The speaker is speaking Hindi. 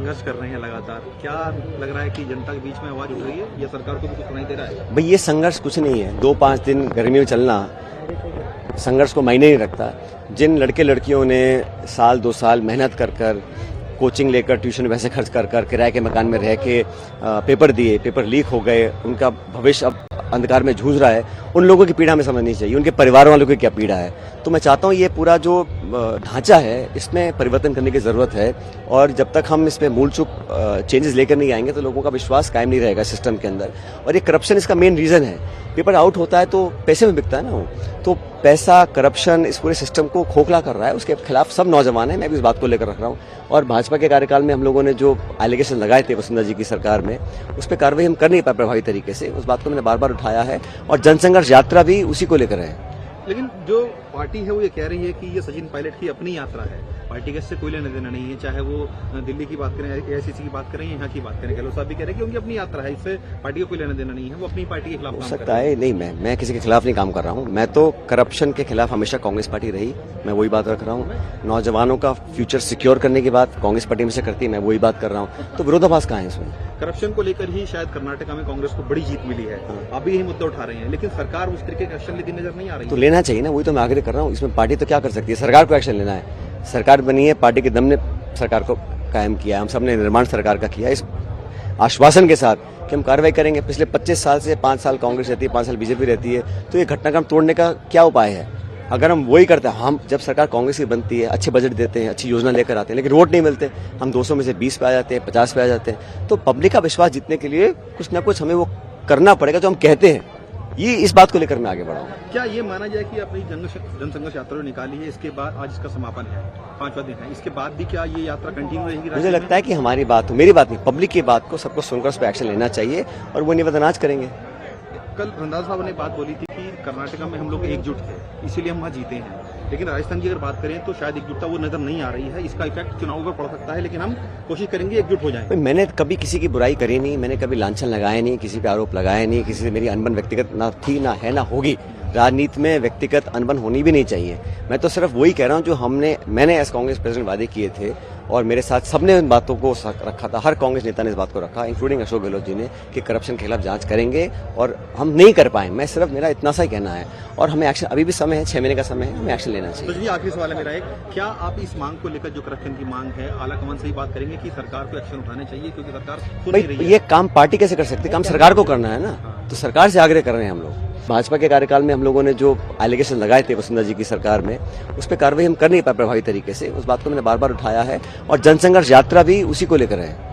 संघर्ष कर रहे हैं लगातार, क्या लग रहा है कि जनता के बीच में आवाज उठ रही है या सरकार को भी कुछ सुनाई दे रहा है? भाई ये संघर्ष कुछ नहीं है, 2-5 दिन गर्मी में चलना संघर्ष को मायने नहीं रखता। जिन लड़के लड़कियों ने साल 2 साल मेहनत कर कर कोचिंग लेकर ट्यूशन पैसे खर्च कर कर किराए के मकान में रह के पेपर दिए, पेपर लीक हो गए, उनका भविष्य अब अंधकार में जूझ रहा है, उन लोगों की पीड़ा हमें समझनी चाहिए, उनके परिवार वालों की क्या पीड़ा है। तो मैं चाहता हूँ ये पूरा जो ढांचा है इसमें परिवर्तन करने की ज़रूरत है, और जब तक हम इसमें मूल चूक चेंजेस लेकर नहीं आएंगे तो लोगों का विश्वास कायम नहीं रहेगा सिस्टम के अंदर। और ये करप्शन इसका मेन रीज़न है। पेपर आउट होता है तो पैसे में बिकता है ना वो, तो पैसा करप्शन इस पूरे सिस्टम को खोखला कर रहा है। उसके खिलाफ सब नौजवान हैं, मैं भी इस बात को लेकर रख रहा हूँ। और भाजपा के कार्यकाल में हम लोगों ने जो एलिगेशन लगाए थे वसुंधरा जी की सरकार में, उस पर कार्रवाई हम कर नहीं पाए प्रभावी तरीके से। उस बात को मैंने बार बार उठाया है और जनसंघर्ष यात्रा भी उसी को लेकर है। लेकिन जो पार्टी है वो ये कह रही है कि ये सचिन पायलट की अपनी यात्रा है, पार्टी का इससे कोई लेना देना नहीं है। चाहे वो दिल्ली की बात करें, एआईसीसी की बात करें, यहाँ की बात करें, गहलोत साहब भी कह रहे हैं कि उनकी अपनी यात्रा है, इससे पार्टी का कोई लेना देना नहीं है, वो अपनी पार्टी के खिलाफ हो काम सकता है। नहीं, मैं किसी के खिलाफ नहीं काम कर रहा हूँ। मैं तो करप्शन के खिलाफ हमेशा कांग्रेस पार्टी रही, मैं वही बात रख रहा हूँ। नौजवानों का फ्यूचर सिक्योर करने की बात कांग्रेस पार्टी में से करती है, मैं वही बात कर रहा हूँ। तो विरोधाभास कहाँ है इसमें? करप्शन को लेकर ही शायद कर्नाटक में कांग्रेस को बड़ी जीत मिली है, आप भी यही मुद्दा उठा रहे हैं, लेकिन सरकार उस तरीके का एक्शन लेती नजर नहीं आ रही। तो लेना चाहिए ना, वही तो मैं आग्रह कर रहा हूँ। इसमें पार्टी तो क्या कर सकती है, सरकार को एक्शन लेना है। सरकार बनी है, पार्टी के दम ने सरकार को कायम किया है, हम सबने निर्माण सरकार का किया, इस आश्वासन के साथ कि हम कार्रवाई करेंगे। पिछले 25 साल से 5 साल कांग्रेस रहती है, 5 साल बीजेपी रहती है, तो ये घटनाक्रम तोड़ने का क्या उपाय है? अगर हम वही करते हैं, हम जब सरकार कांग्रेस की बनती है, अच्छे बजट देते हैं, अच्छी योजना लेकर आते हैं, लेकिन वोट नहीं मिलते, हम 200 में से 20 पे आ जाते हैं, 50 पे आ जाते हैं, तो पब्लिक का विश्वास जीतने के लिए कुछ ना कुछ हमें वो करना पड़ेगा जो हम कहते हैं। ये इस बात को लेकर मैं आगे बढ़ा हूँ। क्या ये माना जाए कि अपनी जनसंघर्ष यात्रा निकाली है, इसके बाद आज इसका समापन है, 5वां दिन है, इसके बाद भी क्या ये यात्रा कंटिन्यू रहेगी? मुझे लगता है कि हमारी बात, मेरी बात नहीं, पब्लिक की बात को सबको सुनकर उस पर एक्शन लेना चाहिए और वो निवेदन आज करेंगे। कल रंधावा साहब ने बात बोली थी कि कर्नाटक में हम लोग एकजुट थे, इसीलिए हम वहाँ जीते हैं, लेकिन राजस्थान की अगर बात करें तो शायद एकजुटता वो नजर नहीं आ रही है। इसका इफेक्ट चुनाव पर पड़ सकता है, लेकिन हम कोशिश करेंगे एकजुट हो जाएं। मैंने कभी किसी की बुराई करी नहीं, मैंने कभी लांछन लगाया नहीं, किसी पे आरोप लगाया नहीं, किसी से मेरी अनबन व्यक्तिगत ना थी, ना है, ना होगी। राजनीति में व्यक्तिगत अनबन होनी भी नहीं चाहिए। मैं तो सिर्फ वही कह रहा हूँ जो मैंने एज कांग्रेस प्रेसिडेंट वादे किए थे, और मेरे साथ सबने इन बातों को रखा था। हर कांग्रेस नेता ने इस बात को रखा, इंक्लूडिंग अशोक गहलोत जी ने, कि करप्शन के खिलाफ जांच करेंगे, और हम नहीं कर पाए। मैं सिर्फ, मेरा इतना सा ही कहना है, और हमें एक्शन, अभी भी समय है, 6 महीने का समय है, हमें एक्शन लेना चाहिए। तो जी आखिरी सवाल है मेरा एक, क्या आप इस मांग को लेकर, जो करप्शन की मांग है, आलाकमान से ही बात करेंगे कि सरकार को एक्शन उठाने चाहिए, क्योंकि सरकार सुन नहीं रही है? ये काम पार्टी कैसे कर सकती है, काम सरकार को करना है ना, तो सरकार से आग्रह कर रहे हैं हम लोग। भाजपा के कार्यकाल में हम लोगों ने जो एलिगेशन लगाए थे वसुंधरा जी की सरकार में, उस पर कार्रवाई हम कर नहीं पाए प्रभावी तरीके से। उस बात को मैंने बार बार उठाया है और जनसंघर्ष यात्रा भी उसी को लेकर है।